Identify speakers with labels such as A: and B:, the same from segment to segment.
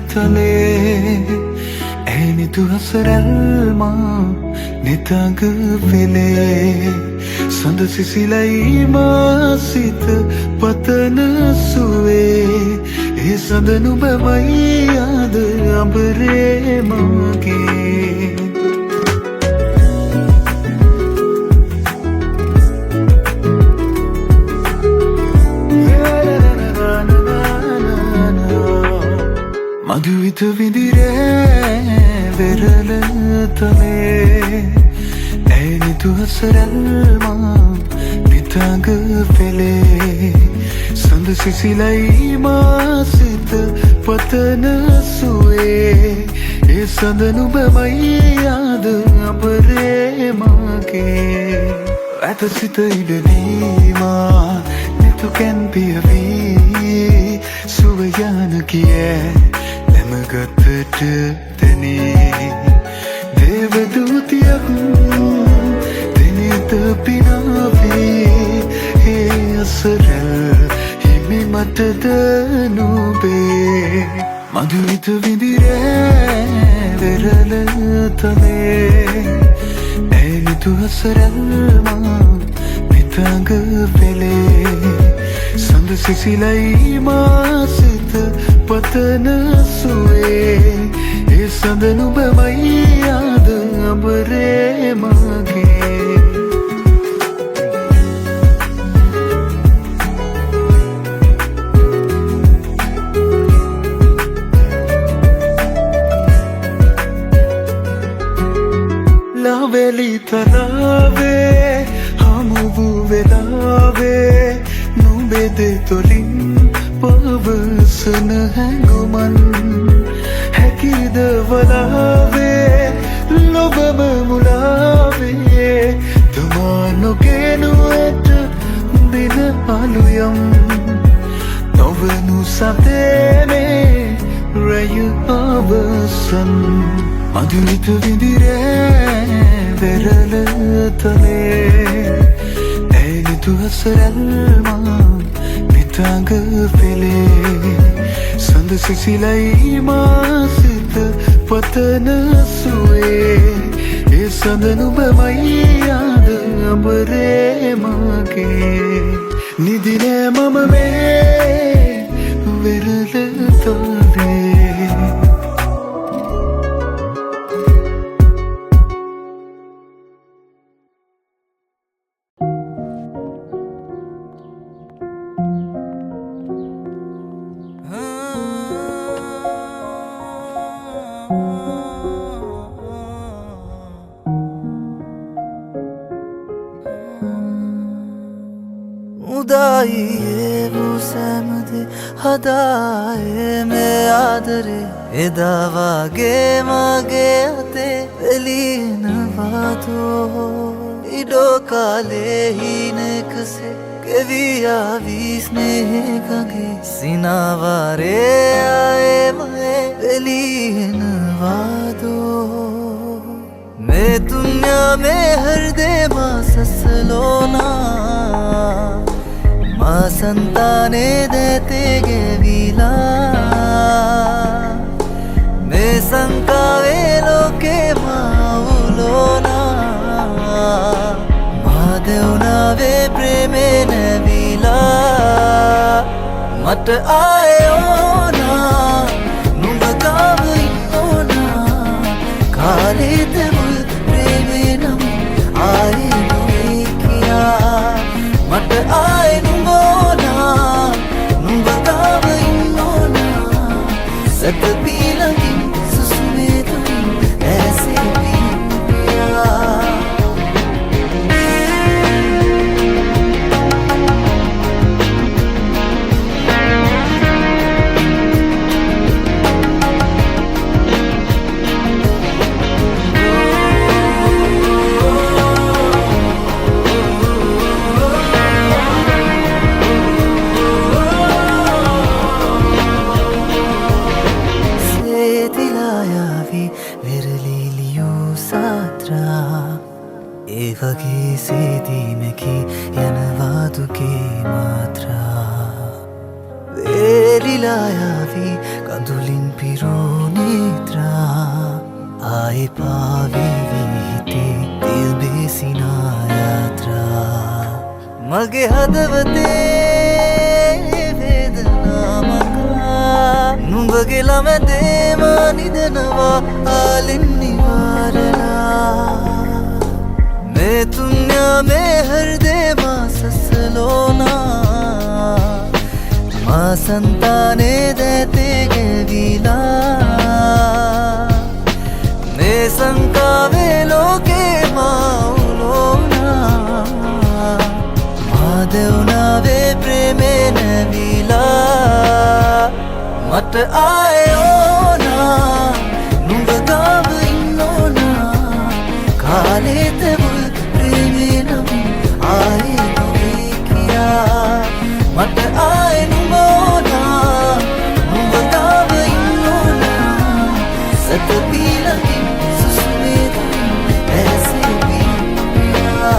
A: tale Aini tu hasaralma Nitang vele Sanda sisilai masita Patana suwe E sanda nubamai Ada ambare mage මధුවිත විඳිරේ වෙරළ තලේ ඇයිනි තුහසරල්මා නිතඟ පෙලේ සඳ සිසිලයි මාසිත පතන සුවේ ඒ සඳ නුබමයි යාද අපරේ මගේ ඇත සිත ඉඩනීමා නිතු කැන් පියවී සුවයන කියේ ගතට තැනේ දේවදූතියක් දෙනෙත පිනාවේ ඒ අසරල් හිමි මටද නොබේ මధుවිත විඳිරේ වෙරළ තලේ ඇනිතු අසරල්මා නිතඟ පෙලේ සඳ සිසිලයි මාසිත පතන සුවේ ඒ සඳ නුබමයි යාද අඹරේ මගේ ලාවැලි තලාවේ හමුවූ වෙලාවේ නුඹේ දෙතොලින් පවසන හැඟුමන් හැකිද වලාවේ ලොබම මුලාවේ තමා නොගෙනුවට දින අලුයම් නොවනු සතේනේ රැය අවසන් මధుවිත විඳිරේ වෙරළ තලේ ඇයිනි තුහසරල්මා නිතඟ පෙලේ සඳ සිසිලයි මාසිත පතන සුවේ ඒ සඳ නුබමයි යාද අඹරේ මගේ නිදිනෑ මම මේ වෙරළ තලේ
B: උදායියේ වූ සෑමදේ හදායේ මේ ආදරේ එදා වගේ මගේ අතේ එළිනවාදෝ ඉඩෝ කාලේ හීනෙකසේ ගෙවියා වී ස්නේහකගේ සිනාවාරේ ආයේ එළිනවාදෝ मैं दुनिया में हर दे माँ ससलोना माँ संताने देते गे वीला मैं संकावे लोके माँ उलोना माँ देवना वे प्रेमे न वीला मत आए ओना नुंबकावे ओना काले आए नहीं किया मत आए नुंबोना नुंबकाव इन्नोना सत भी लगी सुसुमे तुम ऐसे भी किया එලිලායාවි කඳුලින් පිරූ නේත්‍රා ආයේ පාවේවි හිතේ තිල්බේ සිනායාත්‍රා මගේ හදවතේ වේදනා මකා නුඹගේ ළමැදේම නිදනවා ආලින් නිවාරලා मैं दुनिया में हर दे माँ ससलोना माँ संताने देते के विला मैं संकावे लोके माँ उलोना माँ देवना वे प्रेमे न विला मत आयो ना नुंग गाव इन्नोना काले ते आए नवी किया मत आए नुमोना नुमगाव इन्नोना सतपी लगी सुस्मेरा ऐसे पिया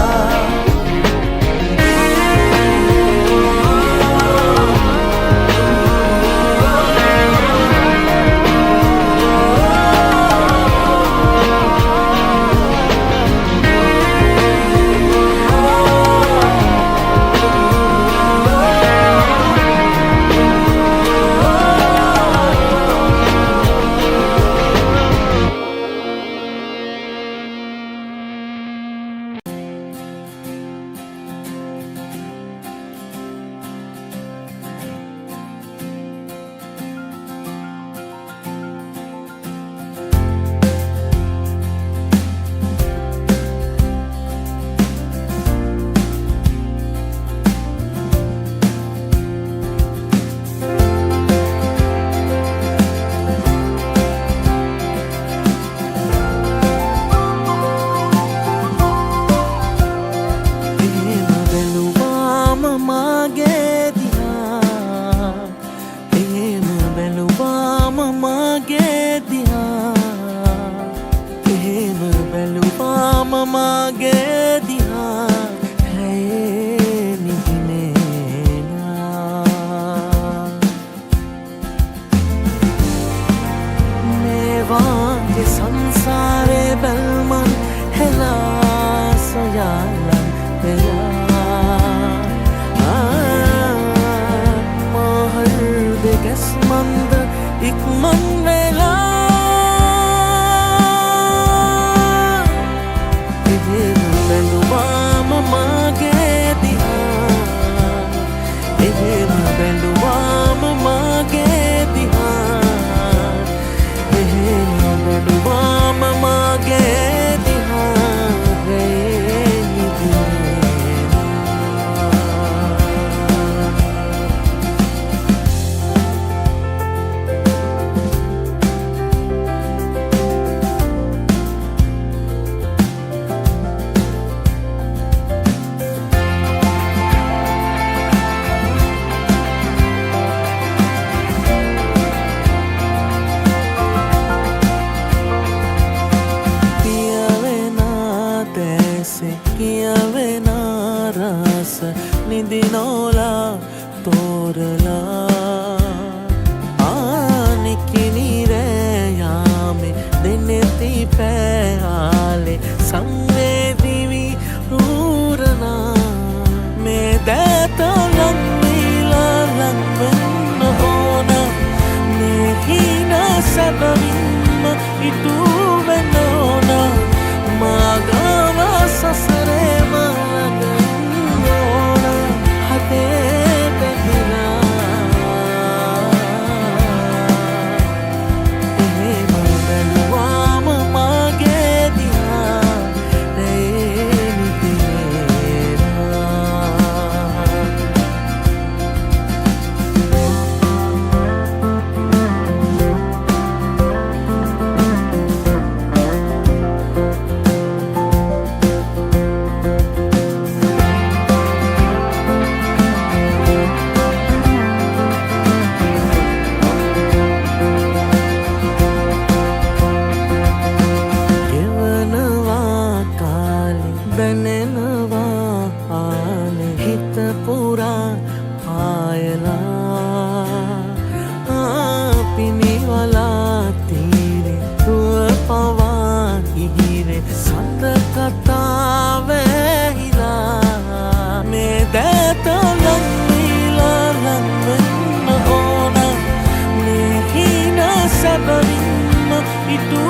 B: පිටු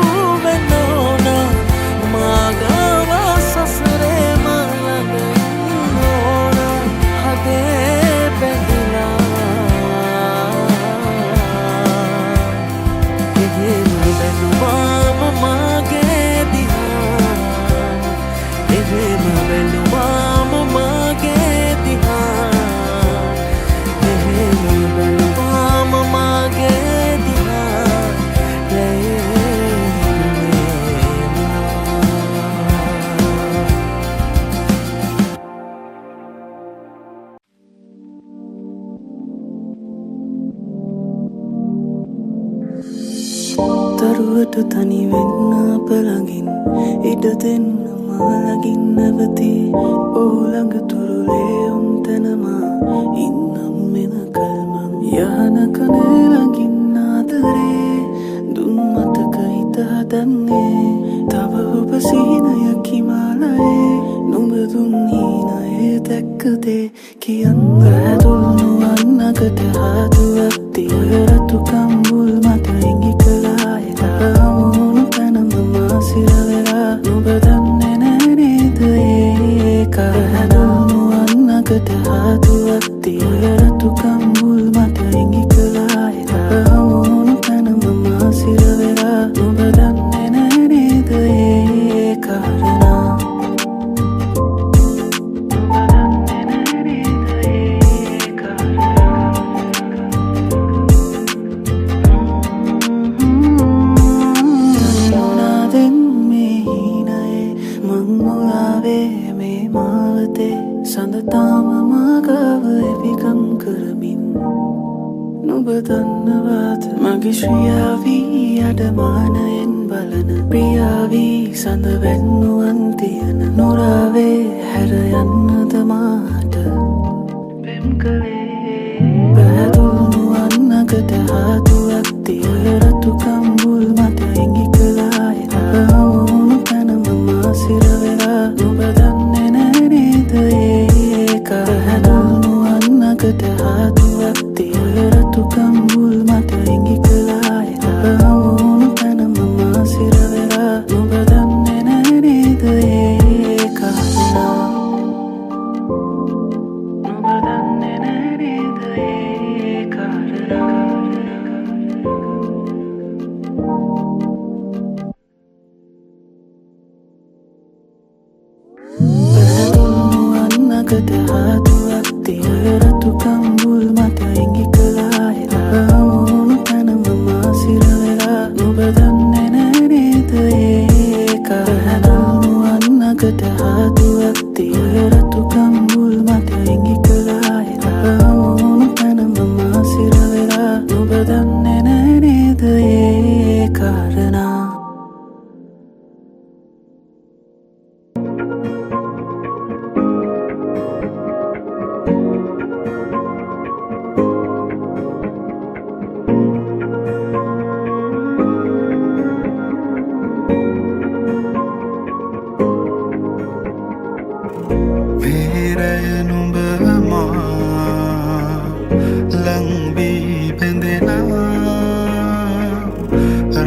B: වෙනෝන මාගව සසරේ මළඟ ඉන්නෝන හදේ බැඳිලා එහෙම බැලුවාම මාගේ දිහා එහෙම බැලුවාම මාගේ දිහා එහෙම බැලුවාම මාගේ දිහා
A: දරුවට තනි වෙන්න අප ළඟින් ඉඩ දෙන්න මා ළඟින් නැවති ඔහු ළඟ තුරුලේ උන් තැනමා ඉන්නම් මෙනකල්මන් යහනක ළඟින් ආදරේ දුන් මතක හිත හදන්නේ තව ඔබ සිහිනය කිමාලයේ නුඹ දුන් හීනයේ දැක්කදේ කියන්න පැදුණු අන්නකට හාදුවක් තිය රතු කම්බුල් මත ඉඟි කළා හමුණු තැනම මාසිරවෙලා නුඹ දන්නේ නෑ නේද ඒක පැදුණු අන්නකට හාදුවක් තිය රතු කම්බුල් මත ඉඟි කළා හමුණු තැනම මාසිරවෙලා නුඹ දන්නේ නෑ නේද ඒ කාරණා සඳතාම මාගාව එවිකම් කරමින් නුඹ දන්නවාද මගේ ශ්‍රියාවී අඩමානයෙන් බලන ප්‍රියාවී සඳ වැන්නුවන් තියන නොරාවේ හැර යන්නද මාට පෙම් කළේ පැදුණු අන්නකට හාදුවක් තිය රතු කම්බුල් මත ඉඟි කළා හමුණු තැනම මාසිරවෙලා නුඹ දන්නේ නෑ නේද ඒක පැදුණු අන්නකට හාදුවක් තිය රතු කම්බුල් මත ඉඟි කළා හමුණු තැනම මාසිරවෙලා නුඹ දන්නේ නෑ නේද ඒ කාරණා නුඹ දන්නේ නෑ නේද ඒ කාරණා පැදුණු අන්නකට හාදුවක් තිය රතු කම්බුල් මත ඉඟි කළා හමුණු තැනම මාසිරවෙලා නුඹ දන්නේ නෑ නේද ඒක පැදුණු අන්නකට හාදුවක් තිය රතු කම්බුල් මත ඉඟි කළා හමුණු තැනම මාසිරවෙලා නුඹ දන්නේ නෑ නේද ඒ කාරණා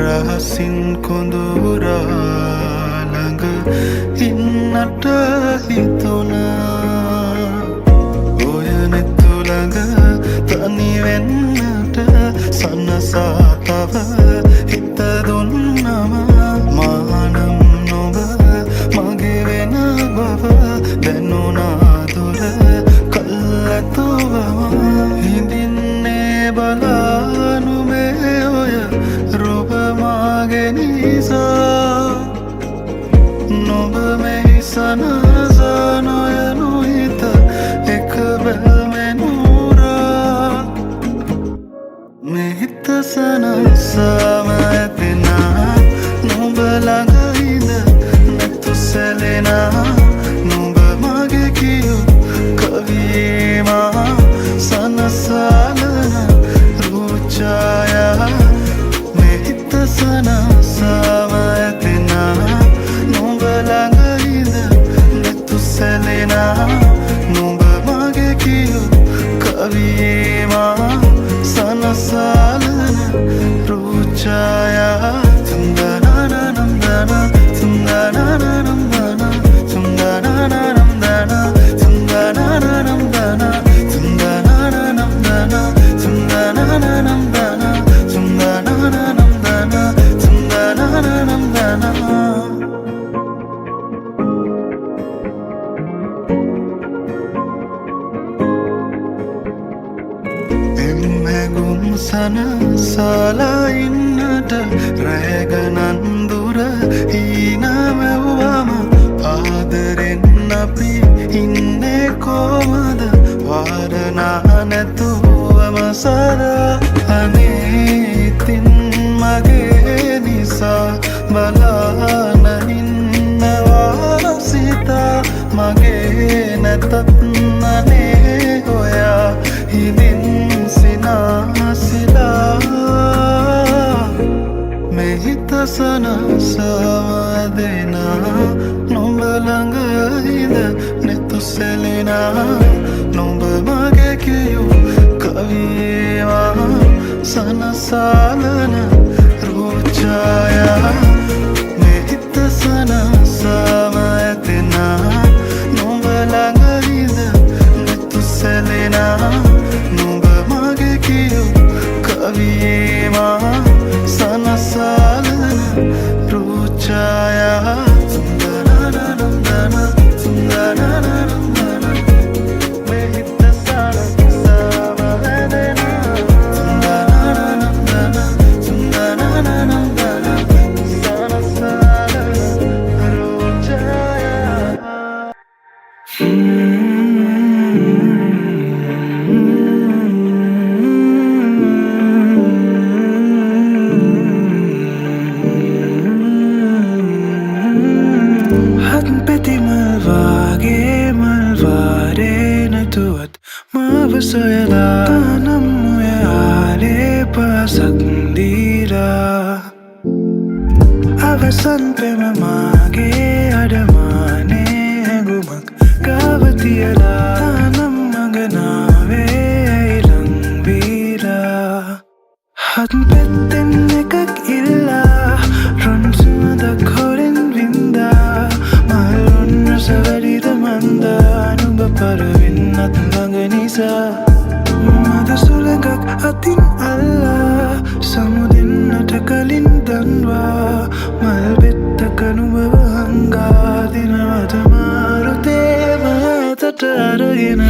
A: රහසින් කොඳුරා ළඟ ඉන්නට හිතුණා ඔය නෙතු ළඟ තනි වෙන්නට සනසා තව හිත දුන්නම මානම් නොබ මගේ වෙන බව දැනුණා දුර කල්ැතුවම හිඳින්නේ බලානු මේ ඔය රූප මාගේ නිසා නොබ මෙහි සනසා නොයනු හිත එක බැල්මෙනුරා මෙහිත සනසාම ඇතිනා නොබ ළඟ ඉඳ නැතු සැලෙනා නොබ මගේ කියු කවීමා සනසාලන රුචායා මෙහිත සනසාම ඇතිනා නොබ ළඟ ඉඳ නැතු සැලෙනා නොබ මගේ කියු කවීමා සනසාලන රුචායා තුන්දා සාලා ඉන්නට රැගනන්දුර හීනමැව්වම ආදරෙන් අපි ඉන්නේ කොමද වාරනා නැතුවම සදා අනේ ඉතින් මගේ නිසා බලාන ඉන්නවා සිතා මගේ නැතත් අනේ ඔයා හිමින් සිනාසිලා මෙහිත සනසවදෙනා නුඹ ළඟ හිඳ නෙතු සැලෙනා නුඹ මගේ කියූ කවියේවා සනසාලන රෝචායා මෙහිත සනසවදෙනා නුඹ ළඟ හිඳ නෙතු සැලෙනා නුඹ මගේ කියූ කවියේවා සනසාලන රෝචායා soyala tanam moyale pasakndira avasan pema mage adamane gumak kavatiala tanam maganave ilangbira hat petten ekak illa ron sumada koren vinda malon rasavarida manda nuba paravinnat langanisa mada sulagak atin alla samudennata kalin danwa malbettaka nuba hanga dinawata marute matata aragena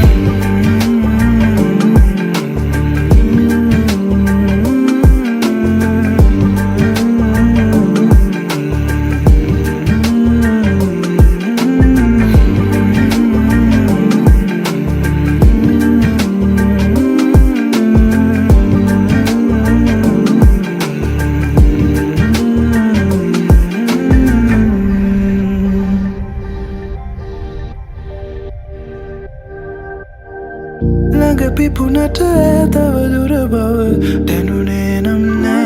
A: Nagapi punata tava dura bawa danune namne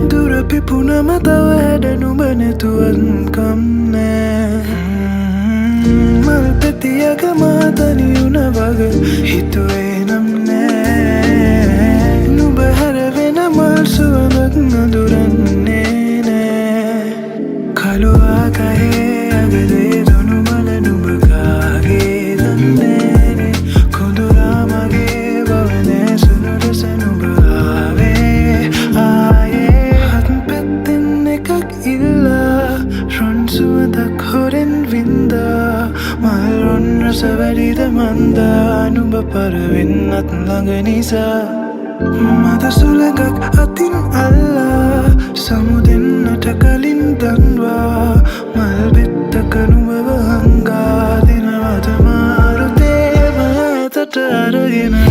A: dura pipuna matawa danu bane tuan kamne mal petiya kamata ni una vaga hitue namne nu bahara vena mal suanak naduranne ne kalua kahe agade donu mala nu bakage danne savarida manda nuba paravinnat langanisa mada sulagak atin alla samudennata kalin danwa malbettaka nuba hanga dinawata marute matata aragena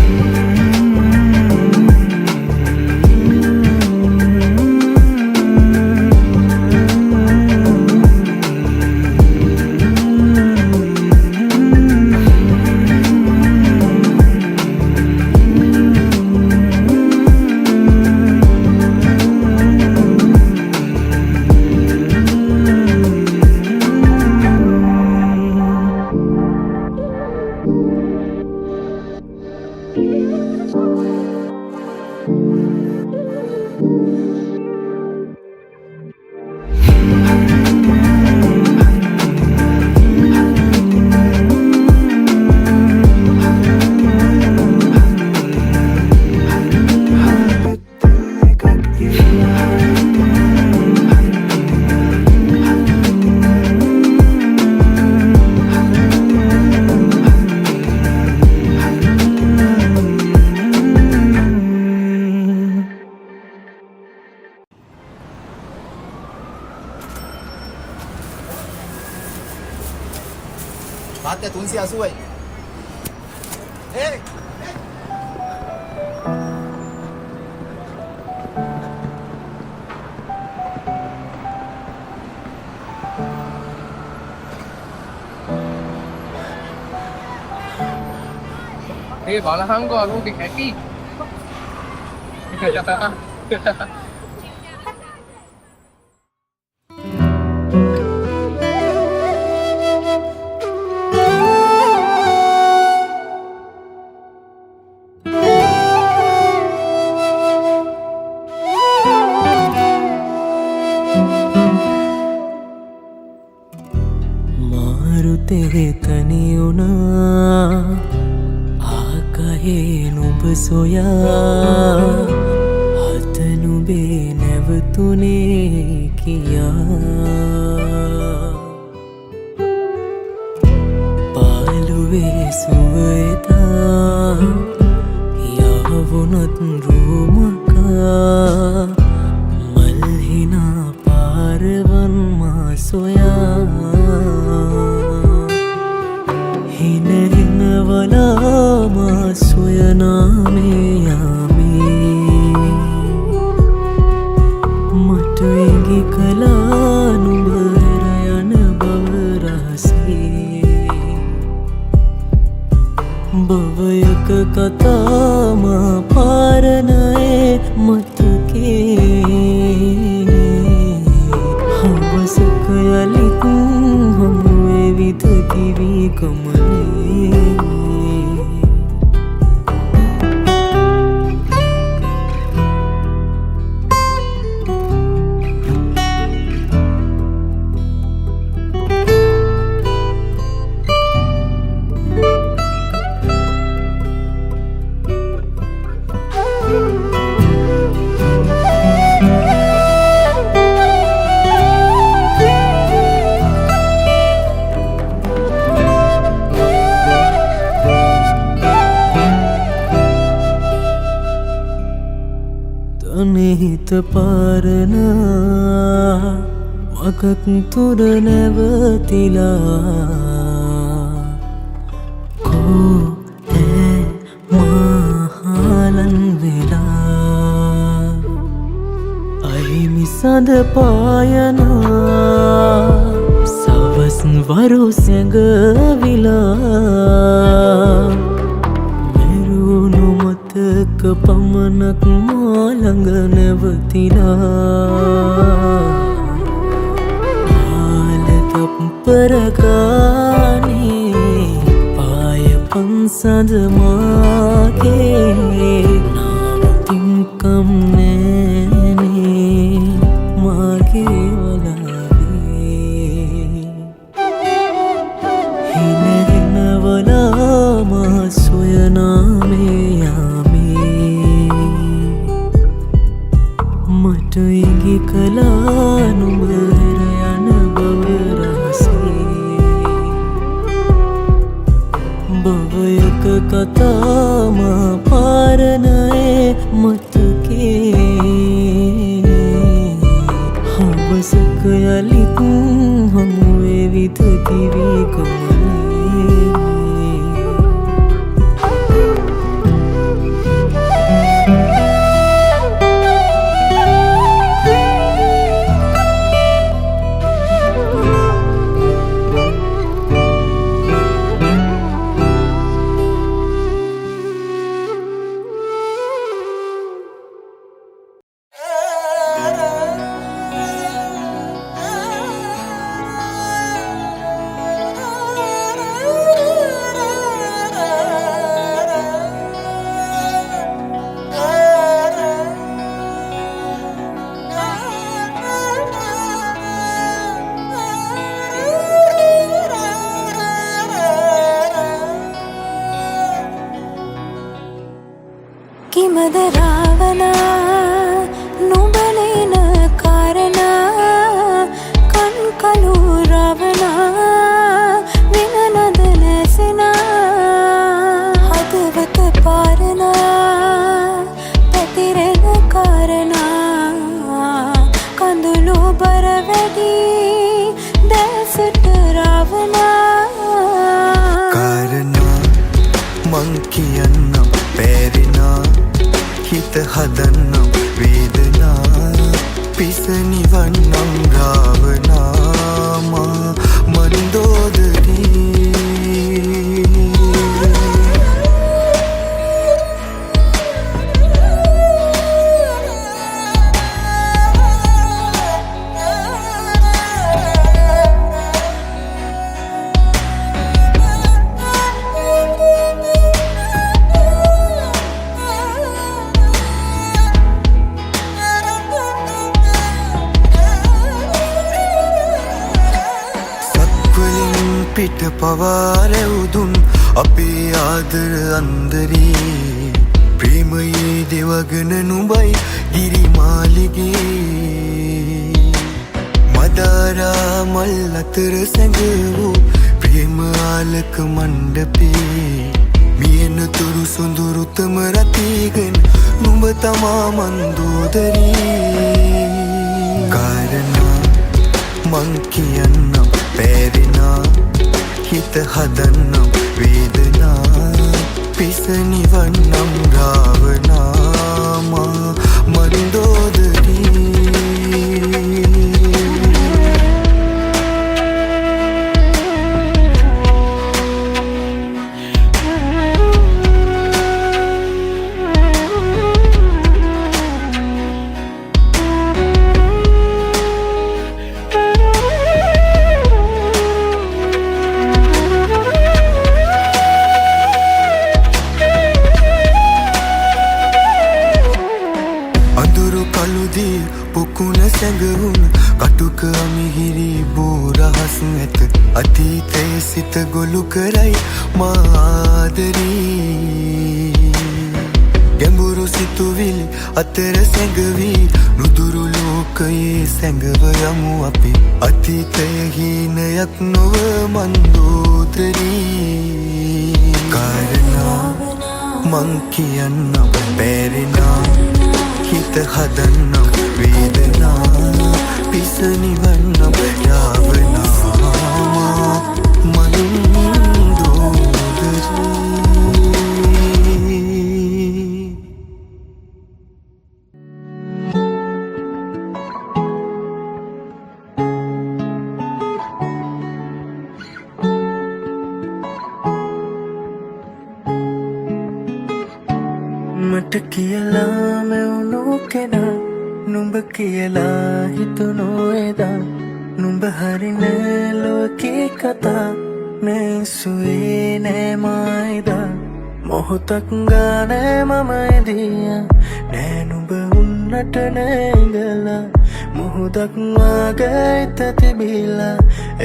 C: මහත්තයා 380යි.
D: බලහංගෝ අලුගේ හැටි
A: මාරුතේ තනියුණා ආකහේ නුඹ සොයා හත නුඹේ නැවතුනේ කියා පාළුවේ සුවයතා යවුනත් රූමකා මල්හිනා පාරවන් මා සොයා හිනහිනවලා සොයනාමේ යාමේ මට ඉඟි කලා නුඹ හැර යන බව රහසේ භවයක කතාම පාරණයේ මතකේ හවසක යලිත් හමුවේ විද කිවි කමනේ හිත පාරනා මගක් තුර නැවතිලා කෝ ඇ මහලන් වෙලා අහිමි සඳ පායනා සවස් වරු සැඟවිලා මතක පමණක් මාළඟ නැවතිලා ආලතප් පරගානේ පාය පන්සඳ මාගේ නාවතින්කම් නෑනේ මාගේ වලාවේ හිනහිනවලා මා සොයනාමේ මට ඉඟි කලා නුඹ හැර යන බව රහසේ භවයක කතාම පාරණයේ මතකේ හවසක යලිත් හමුවේ විද කිවි කමනේ
E: කිමද රාවනා නුඹලේන කාරණා කන් කලු රවනා විනනද නැසෙනා හදවත පාරණා පැතිරෙන කාරණා කඳුළු බර වැඩි දැසට රවනා
A: හිත හදන්නම් වේදනා පිස නිවන්නම් රාවනාමා මන්දෝදරී පිට පවාරැවුදුන් අපේ ආදර අන්දරේ ප්‍රේමයේ දෙවගන නුඹයි ගිරිමාලිගේ මදාරා මල් අතර සැඟවූ ප්‍රේම ආලක මණ්ඩපේ මියන තුරු සොඳුරුතම රතිගෙන නුඹ තමා මන්දෝදරී කාරණා මං කියන්නම් පැරිනා හිත හදන්නම් වේදනා පිස නිවන්නම් රාවනාමා මන්දෝදරී පුකුණ සැඟවුන් කටුක අමිහිරි බෝරහස් ඇත අතීතයේ සිත ගොලු කරයි මාදරී ගැඹුරු සිතුවිලි අතර සැඟවී නුදුරු ලෝකයේ සැඟව යමු අපි අතීතයේ හීනයක් නොව මන්දෝදරී කාරණා මං කියන්නම් බැරිනා හිත හදන්නම් වේදනා පිස නිවන්නම් යාවනාමා මන්දෝදරී මට කියලා මෙවුණු කෙනා නුඹ කියලා හිතුණු එදා නුඹ හරින ලෝකේ කතා මේසුවේ නෑ මායිදා මොහොතක් ගානේ මම එදියා නෑ නුඹ උන්නට නෑගලා මුහුදක් වාගේ හිත තිබිලා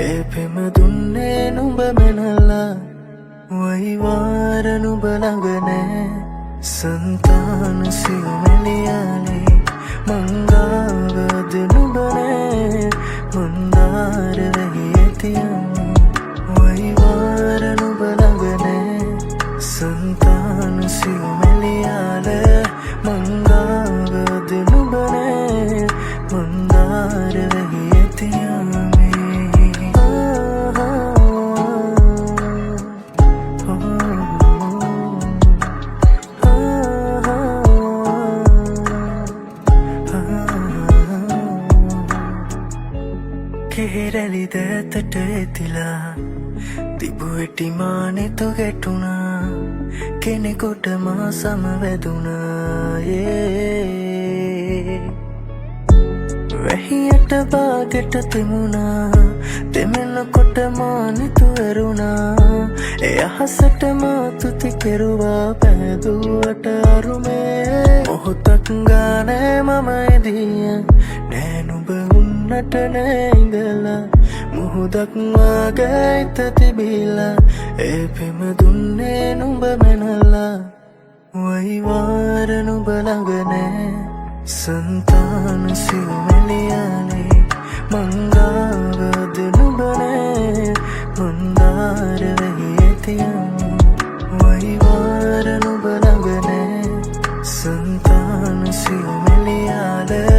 A: ඒ පෙම දුන්නේ නුඹ මැනලා වයිවාර නුඹ ළඟ නෑ संतान सिमलियाले मंगावद नुबने मंदार रहियतिया वहीवार नुबलगने संतान सिमलियाले मंगावद नुबने मंदार रहियतिया කෙහෙරැලි දැතට ඇතිලා තිබුවෙටි මානෙතු ගැටුණා කෙනෙකුට මා සමවැදුණා වැහියට බාගෙට තෙමුණා තෙමෙනකොට මානෙතු ඇරුණා එය අහසට මාතුති කෙරුවා පැදුවට අරුමේ මොහොතක් ගානේ මම එදියා නෑ නුඹ උන්නට නෑඉඳලා මුහුදක් වාගේ හිත තිබිලා ඒ පෙම දුන්නේ නුඹ මැනලා වයිවාර නුඹ ළඟ නෑ संतान සිව්මැලියාලේ मंगावद नुबने मंदार वेतिया वहीवार नुबलगने संतान सिमलियाले